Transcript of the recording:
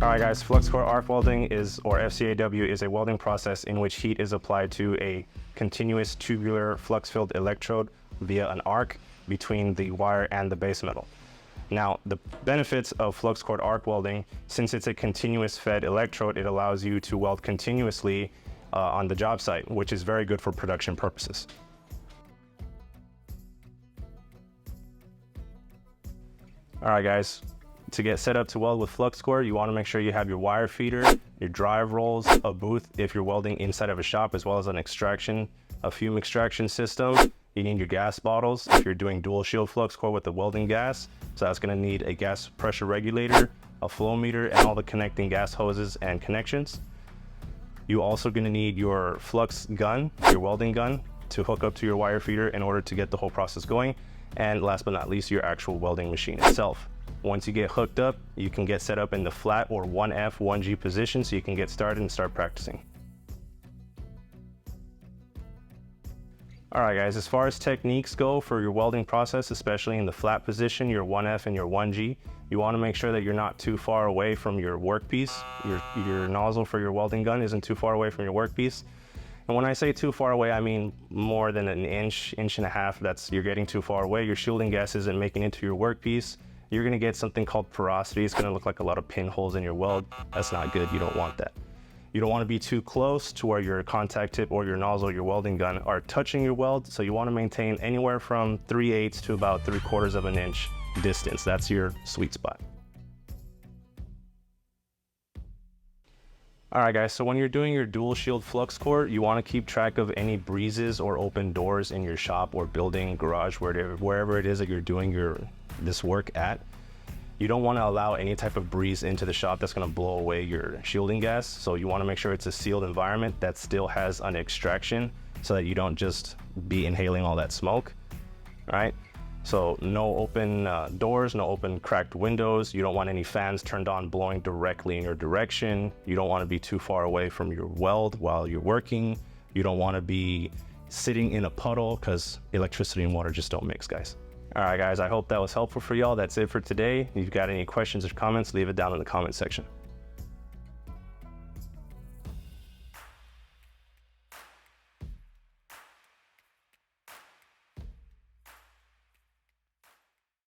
All right guys, flux core arc welding or FCAW is a welding process in which heat is applied to a continuous tubular flux-filled electrode via an arc between the wire and the base metal. Now, the benefits of flux core arc welding, since it's a continuous fed electrode, it allows you to weld continuously on the job site, which is very good for production purposes. All right guys, to get set up to weld with flux core, you want to make sure you have your wire feeder, your drive rolls, a booth if you're welding inside of a shop, as well as a fume extraction system. You need your gas bottles if you're doing dual shield flux core with the welding gas. So that's going to need a gas pressure regulator, a flow meter, and all the connecting gas hoses and connections. You're also going to need your flux gun, your welding gun, to hook up to your wire feeder in order to get the whole process going. And last but not least, your actual welding machine itself. Once you get hooked up, you can get set up in the flat or 1F, 1G position so you can get started and start practicing. All right guys, as far as techniques go for your welding process, especially in the flat position, your 1F and your 1G, you want to make sure that you're not too far away from your workpiece. Your nozzle for your welding gun isn't too far away from your workpiece. And when I say too far away, I mean more than an inch, inch and a half. You're getting too far away. Your shielding gas isn't making it to your workpiece. You're going to get something called porosity. It's going to look like a lot of pinholes in your weld. That's not good. You don't want that. You don't want to be too close to where your contact tip or your nozzle, your welding gun are touching your weld. So you want to maintain anywhere from 3/8 to about 3/4 of an inch distance. That's your sweet spot. All right guys, so when you're doing your dual shield flux core, you want to keep track of any breezes or open doors in your shop or building, garage, wherever it is that you're doing this work at. You don't want to allow any type of breeze into the shop that's going to blow away your shielding gas. So you want to make sure it's a sealed environment that still has an extraction so that you don't just be inhaling all that smoke. All right. So no open doors, no open cracked windows. You don't want any fans turned on blowing directly in your direction. You don't want to be too far away from your weld while you're working. You don't want to be sitting in a puddle because electricity and water just don't mix, guys. All right, guys, I hope that was helpful for y'all. That's it for today. If you've got any questions or comments, leave it down in the comment section.